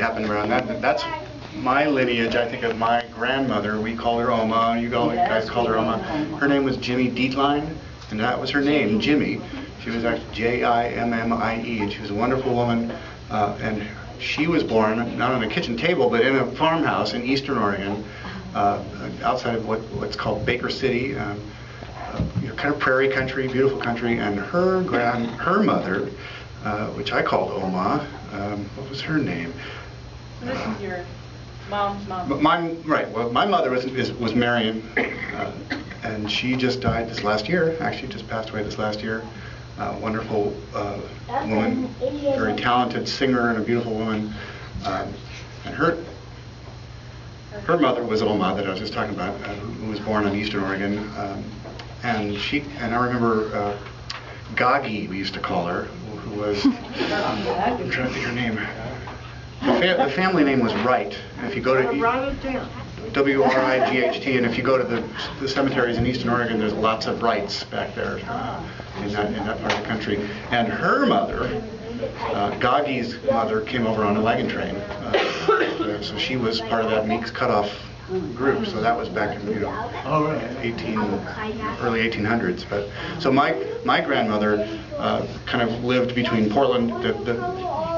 happened around that. That's my lineage, I think, of my grandmother. We call her Oma. You guys called her Oma. Her name was Jimmy Dietlein, and that was her name, Jimmy. She was actually Jimmie, and she was a wonderful woman. And she was born not on a kitchen table, but in a farmhouse in Eastern Oregon, outside of what's called Baker City. Kind of prairie country, beautiful country. And her mother, which I called Oma, what was her name? This is your mom's mom. Right. Well, my mother was Marion, and she just died this last year. Actually, just passed away this last year. Wonderful woman, very talented singer, and a beautiful woman. And her mother was Oma, that I was just talking about, who was born in Eastern Oregon. And I remember Gagi, we used to call her, who was, I'm trying to think her name. The family name was Wright. And if you go to Wright, and if you go to the cemeteries in Eastern Oregon, there's lots of Wrights back there in that part of the country. And her mother, Gagi's mother, came over on a wagon train. So she was part of that Meeks Cutoff group. So that was back in early 1800s. But so my grandmother kind of lived between Portland,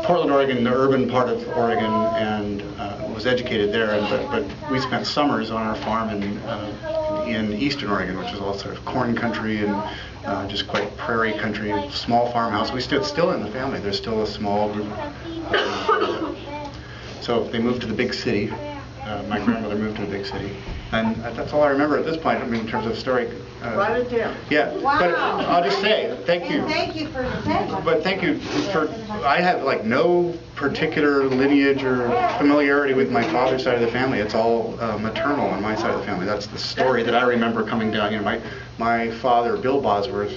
Portland, Oregon, the urban part of Oregon, and was educated there. But we spent summers on our farm in Eastern Oregon, which is all sort of corn country and just quite prairie country. Small farmhouse. We still in the family. There's still a small group. So they moved to the big city. My grandmother moved to a big city, and that's all I remember at this point. I mean, in terms of story. Write it down. Yeah, wow. But I'll just say thank you. And thank you for saying. But thank you for. I have like no particular lineage or familiarity with my father's side of the family. It's all maternal on my side of the family. That's the story that I remember coming down. You know, my father, Bill Bosworth,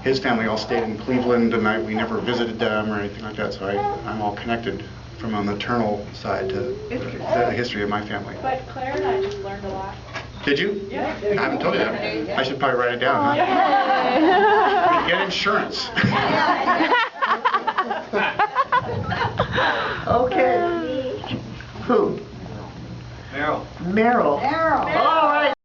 his family all stayed in Cleveland, and we never visited them or anything like that. So I'm all connected from a maternal side to the history of my family. But Claire and I just learned a lot. Did you? Yeah. I haven't told you that. I should probably write it down, huh? Get insurance. Okay. Who? Meryl. Meryl. Meryl.